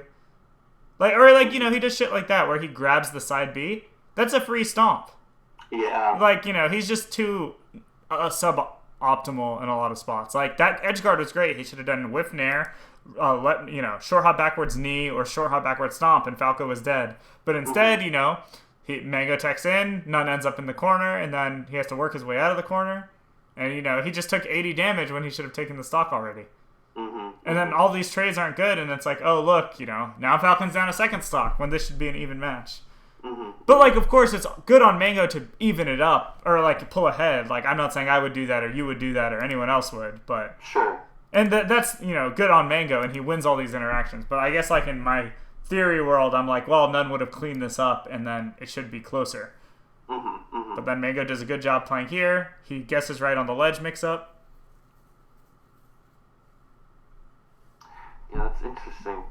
Like, or, like, you know, he does shit like that, where he grabs the side B. That's a free stomp. Yeah. Like, you know, he's just too suboptimal in a lot of spots. Like, that edge guard was great. He should have done whiff nair, short hop backwards knee, or short hop backwards stomp, and Falco was dead. But instead, you know... Mango techs in, Nun ends up in the corner, and then he has to work his way out of the corner. And, he just took 80 damage when he should have taken the stock already. And then all these trades aren't good, and it's like, oh, look, now Falcon's down a second stock when this should be an even match. But, of course, it's good on Mango to even it up or, pull ahead. I'm not saying I would do that or you would do that or anyone else would, but... Sure. And that's, good on Mango, and he wins all these interactions. But I guess, in my theory world, I'm like, well, Nun would have cleaned this up, and then it should be closer. But then Mango does a good job playing here. He guesses right on the ledge mix-up. Yeah, that's interesting.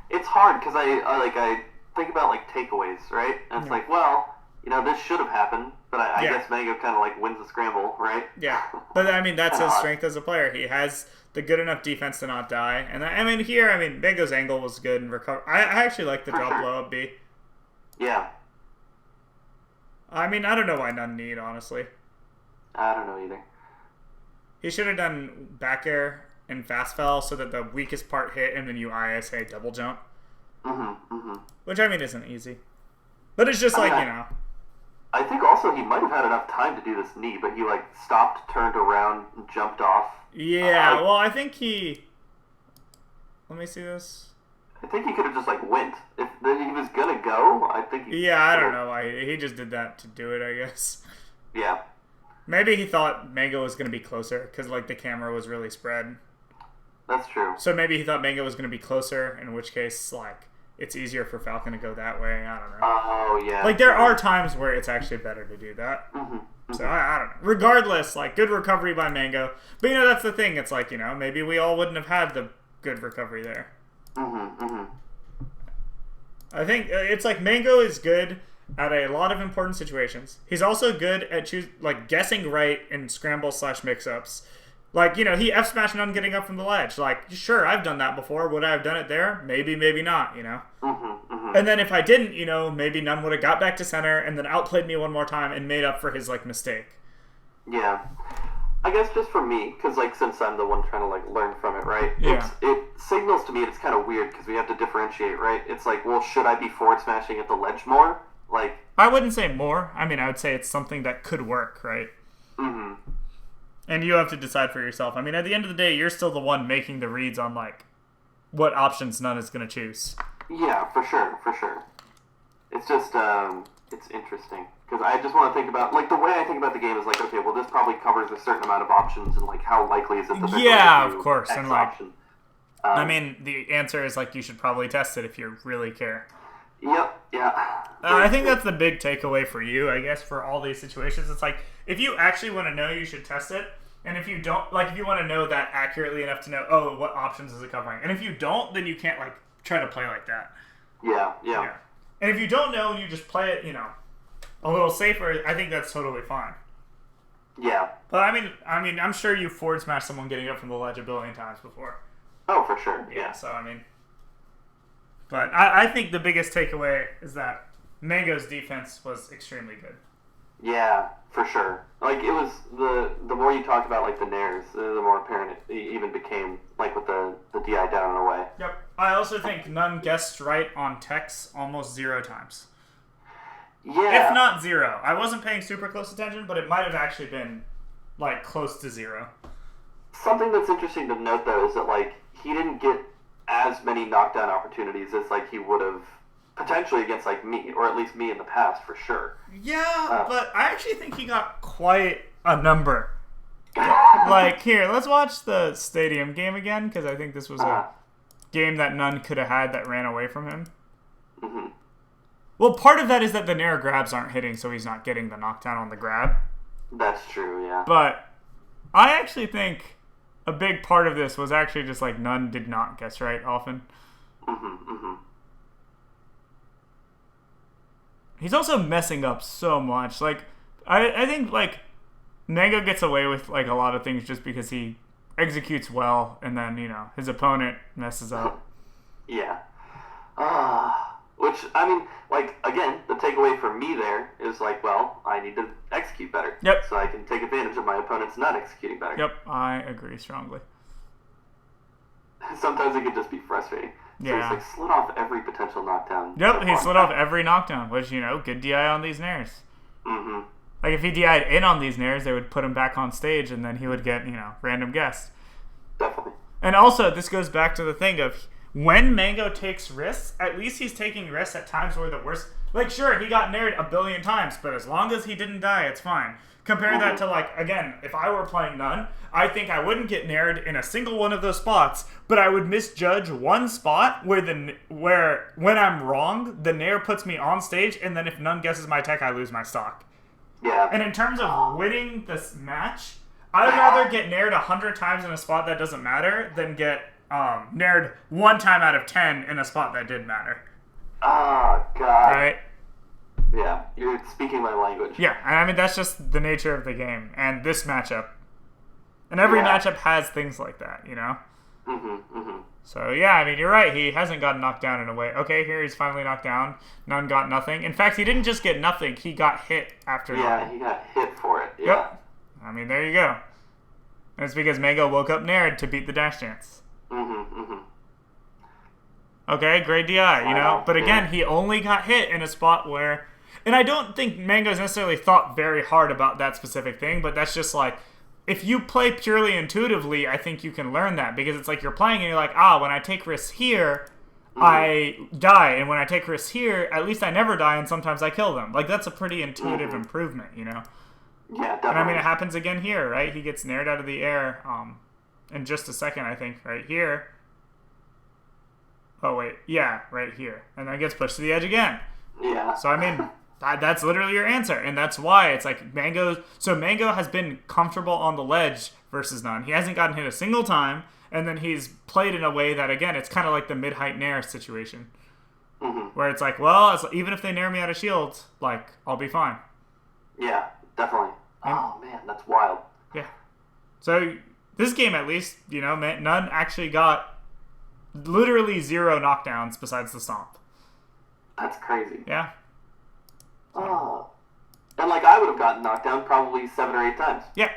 It's hard, because I think about takeaways, right? And it's well, this should have happened, but I guess Mango kind of wins the scramble, right? Yeah, but that's his strength as a player. He has the good enough defense to not die, and Mango's angle was good and recover. I actually like the drop blow up B. Yeah. I don't know why None need, honestly. I don't know either. He should have done back air and fast fell so that the weakest part hit and then you ISA double jump. Which isn't easy. But it's just I think also he might have had enough time to do this knee, but he stopped, turned around, and jumped off. Yeah, well I think he... Let me see this. I think he could have just went. If he was gonna go, I think he... Yeah, I don't know why. He just did that to do it, I guess. Yeah. Maybe he thought Mango was gonna be closer, because the camera was really spread. That's true. So maybe he thought Mango was gonna be closer, in which case, it's easier for Falcon to go that way. I don't know. Oh, yeah. There are times where it's actually better to do that. So, I don't know. Regardless, good recovery by Mango. But, that's the thing. It's maybe we all wouldn't have had the good recovery there. I think it's Mango is good at a lot of important situations. He's also good at guessing right in scramble / mix-ups. He F-smashed Nun getting up from the ledge. Sure, I've done that before. Would I have done it there? Maybe, maybe not, And then if I didn't, maybe Nun would have got back to center and then outplayed me one more time and made up for his, mistake. Yeah. I guess just for me, because, since I'm the one trying to, learn from it, right? Yeah. It signals to me it's kind of weird because we have to differentiate, right? It's well, should I be forward smashing at the ledge more? I wouldn't say more. I would say it's something that could work, right? And you have to decide for yourself. At the end of the day, you're still the one making the reads on, what options Nun is going to choose. Yeah, for sure. It's just, it's interesting. Because I just want to think about, the way I think about the game is, okay, well, this probably covers a certain amount of options, and, how likely is it that they're going to do of course. X And, option? the answer is, you should probably test it if you really care. Yep, yeah. I think that's the big takeaway for you, I guess, for all these situations. It's if you actually want to know, you should test it. And if you don't, if you want to know that accurately enough to know, oh, what options is it covering? And if you don't, then you can't, try to play like that. Yeah. And if you don't know and you just play it, a little safer, I think that's totally fine. Yeah. But, I'm sure you forward smashed someone getting up from the ledge a billion times before. Oh, for sure, yeah. So, But I think the biggest takeaway is that Mango's defense was extremely good. Yeah, for sure. It was the more you talk about the nairs, the more apparent it even became. With the DI down and away. Yep. I also think Nun guessed right on techs almost 0 times. Yeah. If not 0. I wasn't paying super close attention, but it might have actually been close to 0. Something that's interesting to note though is that he didn't get as many knockdown opportunities as he would have potentially against me, or at least me in the past for sure. Yeah, but I actually think he got quite a number. Here, let's watch the stadium game again, because I think this was a game that Nun could have had that ran away from him. Well, part of that is that the Nair grabs aren't hitting, so he's not getting the knockdown on the grab. That's true, yeah. But I actually think a big part of this was actually just Nun did not guess right often. He's also messing up so much. I think Mango gets away with a lot of things just because he executes well, and then his opponent messes up. Yeah. Which again, the takeaway for me there is well, I need to execute better. Yep. So I can take advantage of my opponents not executing better. Yep, I agree strongly. Sometimes it can just be frustrating. So he's like slid off every potential knockdown. Yep, he slid off every knockdown, which, good DI on these nairs. Mm-hmm. Like, if he DI'd in on these nairs, they would put him back on stage, and then he would get, random guests. Definitely. And also, this goes back to the thing of when Mango takes risks, at least he's taking risks at times where the worst... Like, sure, he got nared a billion times, but as long as he didn't die, it's fine. Compare that to, like, again, if I were playing None, I think I wouldn't get nared in a single one of those spots, but I would misjudge one spot where when I'm wrong, the nair puts me on stage, and then if None guesses my tech, I lose my stock. Yeah. And in terms of winning this match, I'd rather get nared 100 times in a spot that doesn't matter than get nared 1 time out of 10 in a spot that did matter. Oh, God. Right? Yeah, you're speaking my language. Yeah, and I mean, that's just the nature of the game, and this matchup. And every matchup has things like that, Mm-hmm, mm-hmm. So, yeah, I mean, you're right. He hasn't gotten knocked down in a way. Okay, here he's finally knocked down. None got nothing. In fact, he didn't just get nothing. He got hit after he got hit for it. Yeah. Yep. I mean, there you go. And it's because Mango woke up nared to beat the dash dance. Mm-hmm, mm-hmm. Okay, great DI, But again, he only got hit in a spot where... And I don't think Mango's necessarily thought very hard about that specific thing, but that's just like... If you play purely intuitively, I think you can learn that. Because it's like you're playing and you're like, when I take risks here, I die. And when I take risks here, at least I never die, and sometimes I kill them. Like, that's a pretty intuitive improvement, Yeah, definitely. And I mean, it happens again here, right? He gets nared out of the air in just a second, I think, right here. Oh, wait. Yeah, right here. And then gets pushed to the edge again. Yeah. So, I mean, that's literally your answer. And that's why it's like Mango... So, Mango has been comfortable on the ledge versus None. He hasn't gotten hit a single time. And then he's played in a way that, again, it's kind of like the mid-height nair situation. Mm-hmm. Where it's like, well, even if they nair me out of shield, like, I'll be fine. Yeah, definitely. Oh, man, that's wild. Yeah. So, this game, at least, None actually got literally 0 knockdowns besides the stomp. That's crazy. Yeah. Oh. And, like, I would have gotten knocked down probably 7 or 8 times. Yeah.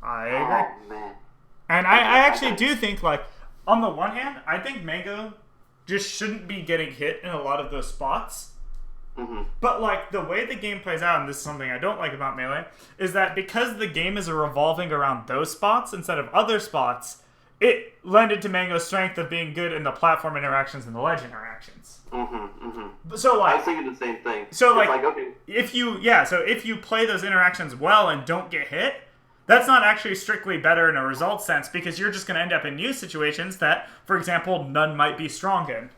I agree. Oh, man. And I actually do think, like, on the one hand, I think Mango just shouldn't be getting hit in a lot of those spots. Mm-hmm. But, like, the way the game plays out, and this is something I don't like about Melee, is that because the game is revolving around those spots instead of other spots, it lended to Mango's strength of being good in the platform interactions and the ledge interactions. Mm-hmm, mm-hmm. So, like... I was thinking the same thing. So, like, okay. if you play those interactions well and don't get hit, that's not actually strictly better in a result sense, because you're just going to end up in new situations that, for example, None might be strong in.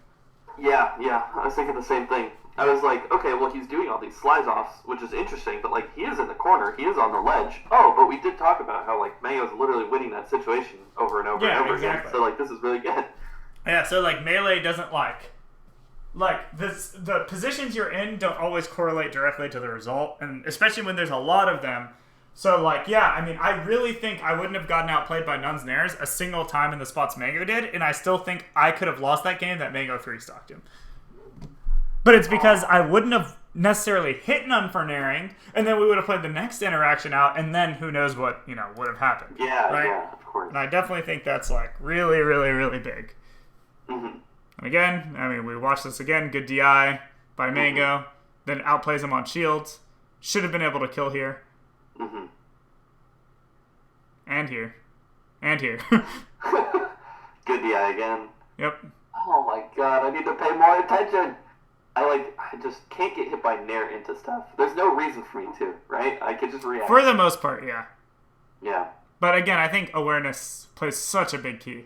Yeah, I was thinking the same thing. I was like, okay, well, he's doing all these slides offs, which is interesting, but, like, he is in the corner, he is on the ledge. Oh, but we did talk about how, like, Mango's literally winning that situation over and over and over again. So, like, this is really good. Yeah, so, like, Melee doesn't, like, the positions you're in don't always correlate directly to the result, and especially when there's a lot of them. So, like, yeah, I mean, I really think I wouldn't have gotten outplayed by None's nairs a single time in the spots Mango did, and I still think I could have lost that game that Mango 3-stocked him. But it's because I wouldn't have necessarily hit None for nairing, and then we would have played the next interaction out, and then who knows what, would have happened. Yeah, right? Yeah, of course. And I definitely think that's, like, really, really, really big. Mm-hmm. And again, I mean, we watched this again, good DI by Mango, then outplays him on shields. Should have been able to kill here. Mm-hmm. And here. And here. Good DI again. Yep. Oh my god, I need to pay more attention. I just can't get hit by nair into stuff. There's no reason for me to, right? I could just react. For the most part, yeah. Yeah. But again, I think awareness plays such a big key.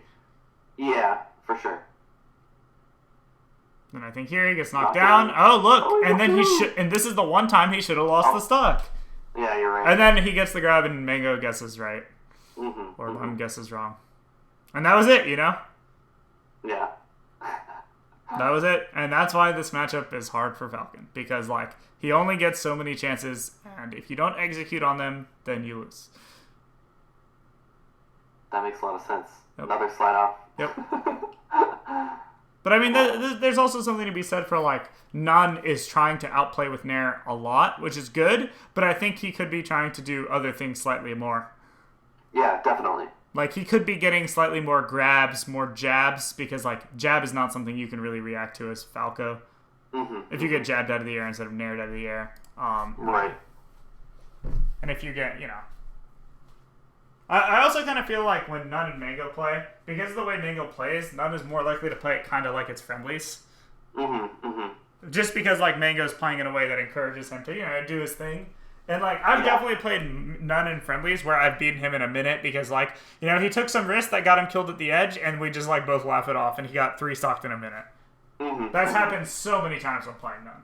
Yeah, for sure. And I think here he gets knocked down. Oh, look. And then and this is the one time he should have lost the stock. Yeah, you're right. And then he gets the grab and Mango guesses right. Mm-hmm. Or None guesses wrong. And that was it, Yeah. That was it. And that's why this matchup is hard for Falcon. Because, like, he only gets so many chances, and if you don't execute on them, then you lose. That makes a lot of sense. Yep. Another slide off. Yep. But, I mean, there's also something to be said for, like, None is trying to outplay with nair a lot, which is good, but I think he could be trying to do other things slightly more. Yeah, definitely. Like, he could be getting slightly more grabs, more jabs, because, like, jab is not something you can really react to as Falco. If you get jabbed out of the air instead of nared out of the air. Right. And if you get, I also kind of feel like when Nun and Mango play, because of the way Mango plays, Nun is more likely to play it kind of like its friendlies. Just because, like, Mango's playing in a way that encourages him to, do his thing. And, like, I've definitely played Nun in friendlies where I've beaten him in a minute because, like, he took some risk that got him killed at the edge, and we just, like, both laugh it off, and he got 3-stocked in a minute. That's happened so many times when playing Nun.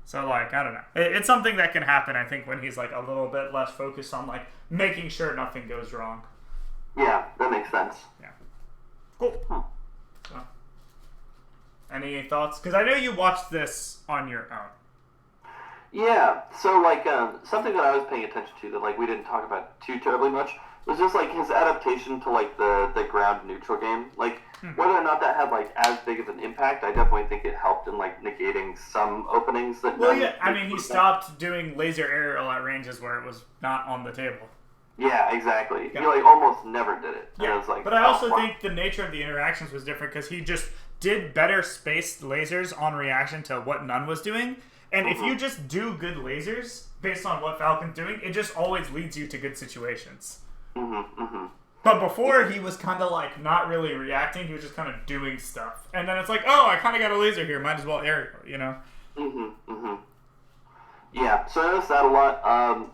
So, like, I don't know. It's something that can happen, I think, when he's, like, a little bit less focused on, like, making sure nothing goes wrong. Yeah, that makes sense. Yeah. Cool. So, any thoughts? Because I know you watched this on your own. Yeah, so, like, something that I was paying attention to that, like, we didn't talk about too terribly much was just, like, his adaptation to, like, the ground neutral game. Like, whether or not that had, like, as big of an impact, I definitely think it helped in, like, negating some openings that... Well, yeah, I mean, he stopped doing laser aerial at ranges where it was not on the table. Yeah, exactly. Yeah. He, like, almost never did it. Yeah, it was like, but I also think the nature of the interactions was different because he just did better spaced lasers on reaction to what Nun was doing. And if you just do good lasers based on what Falcon's doing, it just always leads you to good situations. But before, he was kind of like not really reacting. He was just kind of doing stuff. And then it's like, oh, I kind of got a laser here. Might as well aerial, Yeah, so I noticed that a lot.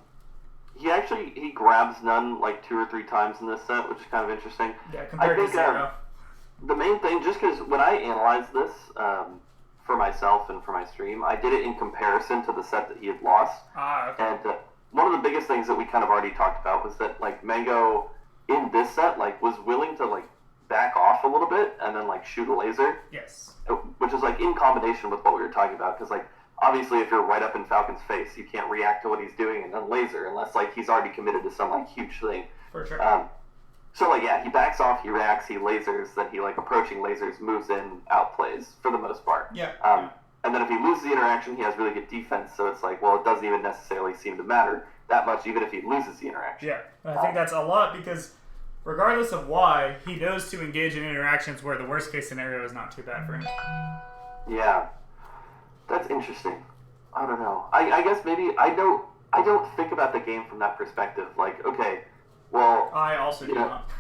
He grabs Nun like 2 or 3 times in this set, which is kind of interesting. Yeah, compared to Zero. The main thing, just because when I analyzed this for myself and for my stream, I did it in comparison to the set that he had lost. Okay. And one of the biggest things that we kind of already talked about was that, like, Mango in this set, like, was willing to, like, back off a little bit and then, like, shoot a laser. Yes. Which is, like, in combination with what we were talking about, because, like, obviously if you're right up in Falcon's face, you can't react to what he's doing and then laser unless, like, he's already committed to some, like, huge thing. For sure. So, like, yeah, he backs off, he reacts, he lasers, then he, like, approaching lasers, moves in, outplays, for the most part. Yeah. And then if he loses the interaction, he has really good defense, so it's like, well, it doesn't even necessarily seem to matter that much, even if he loses the interaction. Yeah, I think that's a lot, because regardless of why, he knows to engage in interactions where the worst-case scenario is not too bad for him. Yeah. That's interesting. I don't know. I guess maybe I don't think about the game from that perspective. Like, okay, well... I also do not.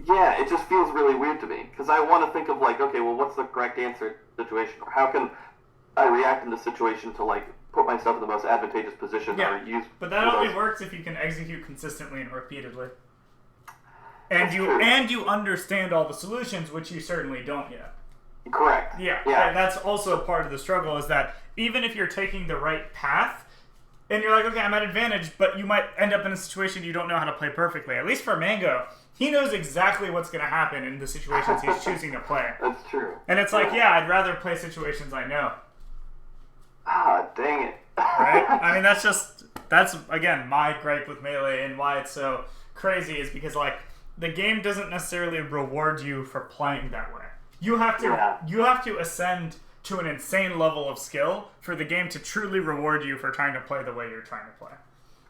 Yeah, it just feels really weird to me, because I want to think of, like, okay, well, what's the correct answer situation? Or how can I react in this situation to, like, put myself in the most advantageous position or use... But that only works if you can execute consistently and repeatedly. And you understand all the solutions, which you certainly don't yet. Correct. Yeah. And that's also part of the struggle, is that even if you're taking the right path, and you're like, okay, I'm at advantage, but you might end up in a situation you don't know how to play perfectly. At least for Mango, he knows exactly what's going to happen in the situations he's choosing to play. That's true. And it's like, yeah, I'd rather play situations I know. Ah, dang it. Right? I mean, that's, again, my gripe with Melee and why it's so crazy is because, like, the game doesn't necessarily reward you for playing that way. You have to ascend to an insane level of skill for the game to truly reward you for trying to play the way you're trying to play.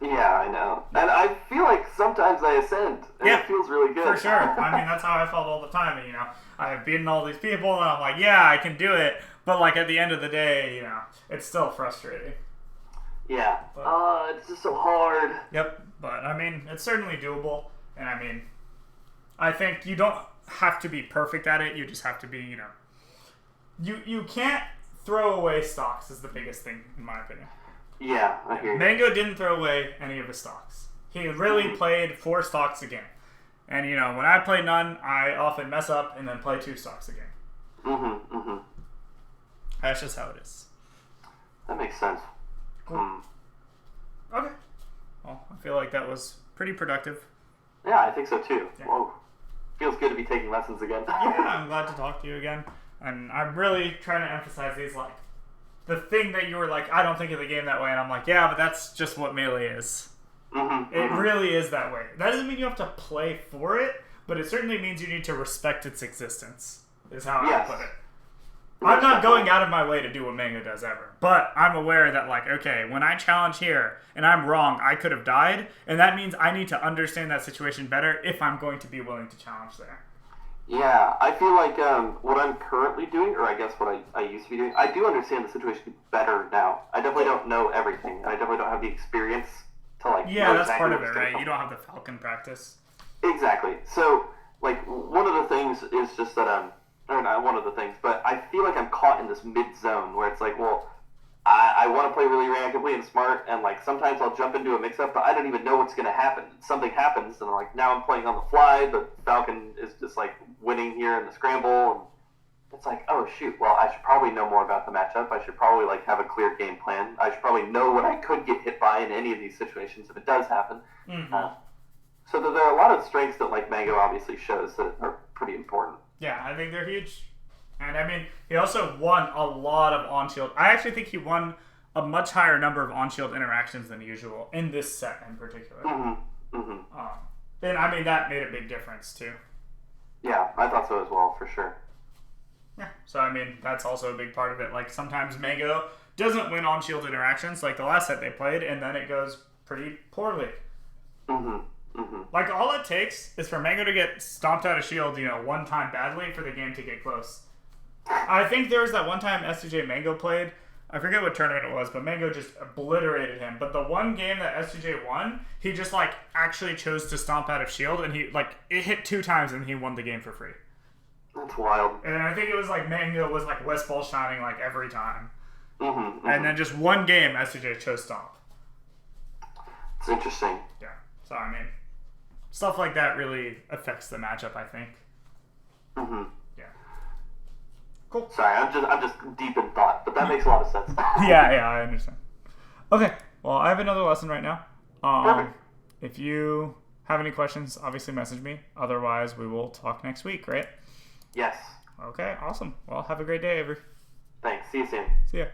Yeah, I know. And I feel like sometimes I ascend, and it feels really good. For sure. I mean, that's how I felt all the time. And, I've beaten all these people, and I'm like, yeah, I can do it. But, like, at the end of the day, it's still frustrating. Yeah. It's just so hard. Yep. But, I mean, it's certainly doable. And, I mean, I think you don't have to be perfect at it. You just have to be, You can't throw away stocks is the biggest thing, in my opinion. Yeah, I hear you. Mango didn't throw away any of his stocks. He really played 4 stocks a game. And, when I play Nun, I often mess up and then play 2 stocks a game. That's just how it is. That makes sense. Cool. Okay. Well, I feel like that was pretty productive. Yeah, I think so too. Yeah. Whoa. Feels good to be taking lessons again. Yeah, I'm glad to talk to you again. And I'm really trying to emphasize these, like, the thing that you were like, I don't think of the game that way. And I'm like, yeah, but that's just what Melee is. It really is that way. That doesn't mean you have to play for it, but it certainly means you need to respect its existence, is how I put it. I'm not going out of my way to do what Mango does ever. But I'm aware that, like, okay, when I challenge here and I'm wrong, I could have died. And that means I need to understand that situation better if I'm going to be willing to challenge there. Yeah, I feel like what I'm currently doing, or I guess what I used to be doing, I do understand the situation better now. I definitely don't know everything. And I definitely don't have the experience to, like, Yeah, know that's exactly part of what's it, gonna right? come. You don't have the falcon practice. Exactly. So, like, one of the things is just that or not one of the things, but I feel like I'm caught in this mid-zone where it's like, well, I want to play really reactively and smart, and, like, sometimes I'll jump into a mix-up, but I don't even know what's going to happen. Something happens, and, like, now I'm playing on the fly, the Falcon is just, like, winning here in the scramble, and it's like, oh, shoot, well, I should probably know more about the matchup. I should probably, like, have a clear game plan. I should probably know what I could get hit by in any of these situations if it does happen. Mm-hmm. So there are a lot of strengths that, like, Mango obviously shows that are pretty important. Yeah, I think they're huge. And I mean, he also won a lot of on-shield. I actually think he won a much higher number of on-shield interactions than usual in this set in particular. Mm-hmm. Mm-hmm. And I mean, that made a big difference too. Yeah, I thought so as well, for sure. Yeah, so I mean, that's also a big part of it. Like, sometimes Mango doesn't win on-shield interactions, like the last set they played, and then it goes pretty poorly. Mm-hmm. Mm-hmm. Like, all it takes is for Mango to get stomped out of shield, one time badly for the game to get close. I think there was that one time SDJ Mango played. I forget what tournament it was, but Mango just obliterated him. But the one game that SDJ won, he just, like, actually chose to stomp out of shield, and he, like, it hit 2 times, and he won the game for free. That's wild. And I think it was, like, Mango was, like, West Ball shining, like, every time. Mm-hmm. Mm-hmm. And then just one game, SDJ chose stomp. It's interesting. Yeah. So, I mean, stuff like that really affects the matchup, I think. Mm-hmm. Yeah. Cool. Sorry, I'm just deep in thought, but that makes a lot of sense. Yeah, I understand. Okay, well, I have another lesson right now. Perfect. If you have any questions, obviously message me. Otherwise, we will talk next week, right? Yes. Okay, awesome. Well, have a great day, Avery. Thanks. See you soon. See ya.